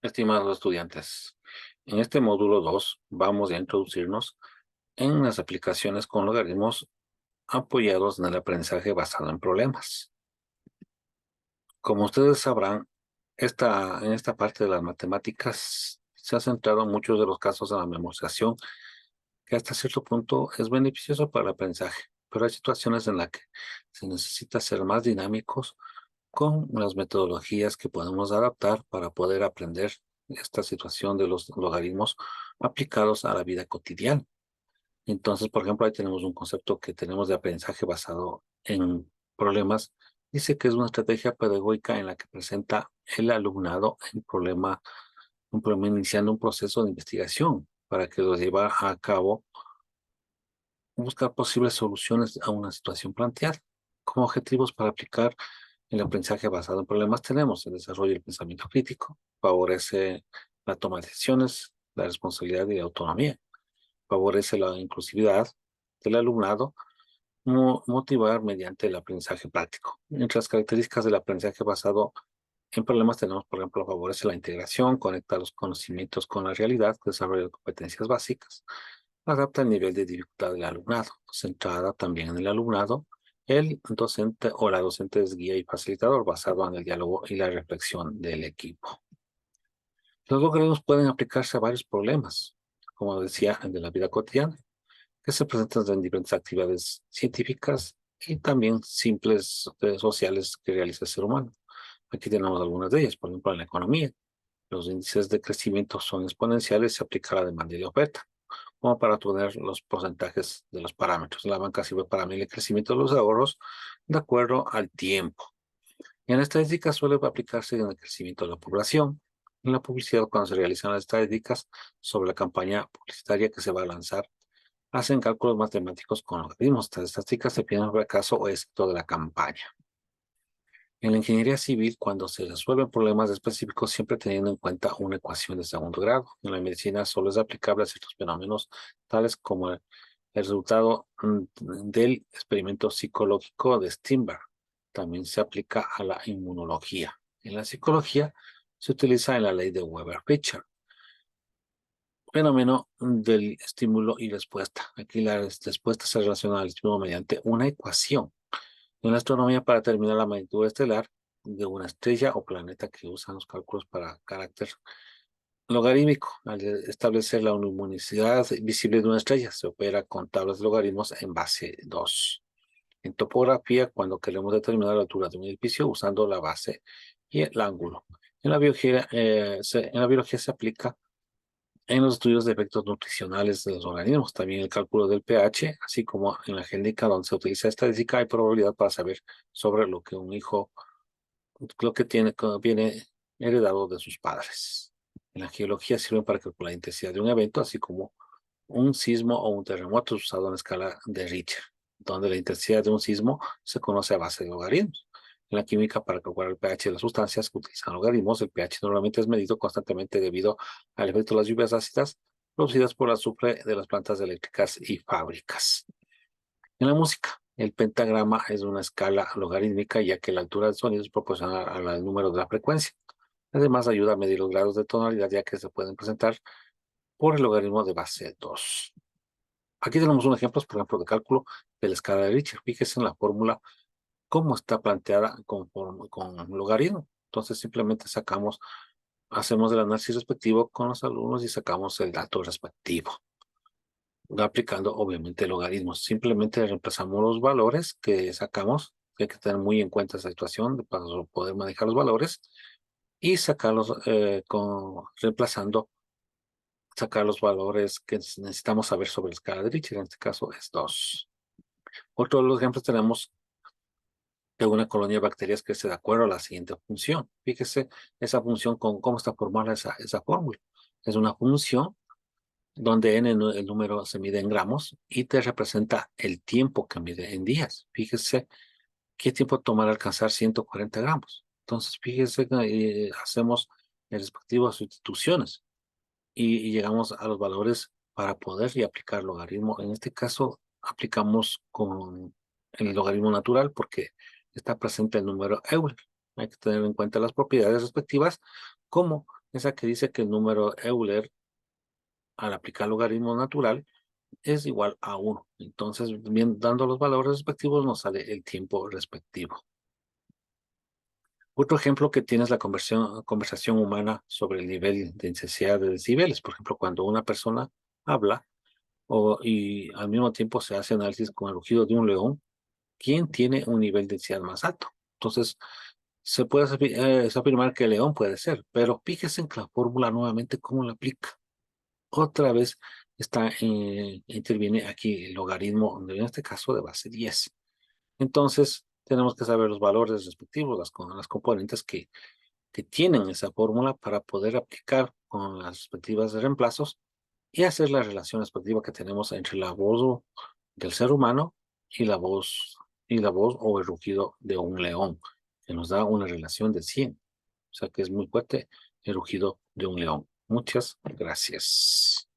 Estimados estudiantes, en este módulo 2 vamos a introducirnos en las aplicaciones con logaritmos apoyados en el aprendizaje basado en problemas. Como ustedes sabrán, en esta parte de las matemáticas se ha centrado en muchos de los casos en la memorización, que hasta cierto punto es beneficioso para el aprendizaje, pero hay situaciones en las que se necesita ser más dinámicos con las metodologías que podemos adaptar para poder aprender esta situación de los logaritmos aplicados a la vida cotidiana. Entonces, por ejemplo, ahí tenemos un concepto que tenemos de aprendizaje basado en problemas. Dice que es una estrategia pedagógica en la que presenta el alumnado un problema iniciando un proceso de investigación para que lo lleve a cabo, buscar posibles soluciones a una situación planteada. Como objetivos para aplicar el aprendizaje basado en problemas tenemos el desarrollo del pensamiento crítico, favorece la toma de decisiones, la responsabilidad y la autonomía, favorece la inclusividad del alumnado, motivar mediante el aprendizaje práctico. Entre las características del aprendizaje basado en problemas tenemos, por ejemplo, favorece la integración, conecta los conocimientos con la realidad, desarrolla competencias básicas, adapta el nivel de dificultad del alumnado, centrada también en el alumnado. El docente o la docente es guía y facilitador basado en el diálogo y la reflexión del equipo. Los logaritmos pueden aplicarse a varios problemas, como decía, de la vida cotidiana, que se presentan en diferentes actividades científicas y también simples sociales que realiza el ser humano. Aquí tenemos algunas de ellas, por ejemplo, en la economía. Los índices de crecimiento son exponenciales, se aplica la demanda y la oferta, como para obtener los porcentajes de los parámetros. La banca sirve para medir el crecimiento de los ahorros de acuerdo al tiempo. En la estadística suele aplicarse en el crecimiento de la población. En la publicidad, cuando se realizan las estadísticas sobre la campaña publicitaria que se va a lanzar, hacen cálculos matemáticos con logaritmos. Estas estadísticas se piden el caso o éxito de la campaña. En la ingeniería civil, cuando se resuelven problemas específicos, siempre teniendo en cuenta una ecuación de segundo grado. En la medicina solo es aplicable a ciertos fenómenos, tales como el resultado del experimento psicológico de Steinberg. También se aplica a la inmunología. En la psicología se utiliza en la ley de Weber-Fischer, fenómeno del estímulo y respuesta. Aquí la respuesta se relaciona al estímulo mediante una ecuación. En la astronomía, para determinar la magnitud estelar de una estrella o planeta, que usan los cálculos para carácter logarítmico. Al establecer la luminosidad visible de una estrella, se opera con tablas de logaritmos en base 2. En topografía, cuando queremos determinar la altura de un edificio usando la base y el ángulo. En la biología se aplica en los estudios de efectos nutricionales de los organismos, también el cálculo del pH, así como en la genética, donde se utiliza estadística y probabilidad para saber sobre lo que un hijo, lo que tiene, que viene heredado de sus padres. En la geología sirven para calcular la intensidad de un evento, así como un sismo o un terremoto usado en la escala de Richter, donde la intensidad de un sismo se conoce a base de logaritmos. En la química, para calcular el pH de las sustancias, utilizan logaritmos. El pH normalmente es medido constantemente debido al efecto de las lluvias ácidas producidas por el azufre de las plantas eléctricas y fábricas. En la música, el pentagrama es una escala logarítmica, ya que la altura del sonido es proporcional al número de la frecuencia. Además, ayuda a medir los grados de tonalidad, ya que se pueden presentar por el logaritmo de base 2. Aquí tenemos un ejemplo, por ejemplo, de cálculo de la escala de Richter. Fíjese en la fórmula cómo está planteada con logaritmo. Entonces, simplemente hacemos el análisis respectivo con los alumnos y sacamos el dato respectivo, aplicando obviamente logaritmos. Simplemente reemplazamos los valores que sacamos. Hay que tener muy en cuenta esa situación para poder manejar los valores y sacarlos reemplazando, sacar los valores que necesitamos saber sobre la escala de Richter. En este caso es 2. Otro de los ejemplos tenemos que una colonia de bacterias crece de acuerdo a la siguiente función. Fíjese esa función con cómo está formada esa fórmula. Es una función donde n, el número se mide en gramos, y te representa el tiempo que mide en días. Fíjese qué tiempo tomará alcanzar 140 gramos. Entonces, fíjese que hacemos las respectivas sustituciones y llegamos a los valores para poder y aplicar logaritmo. En este caso, aplicamos con el logaritmo natural porque está presente el número Euler. Hay que tener en cuenta las propiedades respectivas, como esa que dice que el número Euler, al aplicar logaritmo natural, es igual a 1. Entonces, bien, dando los valores respectivos, nos sale el tiempo respectivo. Otro ejemplo que tienes la conversación humana sobre el nivel de intensidad de decibeles. Por ejemplo, cuando una persona habla y al mismo tiempo se hace análisis con el rugido de un león, ¿quién tiene un nivel de densidad más alto? Entonces, se puede afirmar que el león puede ser, pero fíjese en la fórmula nuevamente cómo la aplica. Otra vez interviene aquí el logaritmo, en este caso de base 10. Entonces, tenemos que saber los valores respectivos, las componentes que tienen esa fórmula para poder aplicar con las respectivas reemplazos y hacer la relación respectiva que tenemos entre la voz del ser humano y la voz o el rugido de un león, que nos da una relación de 100. O sea que es muy fuerte el rugido de un león. Muchas gracias.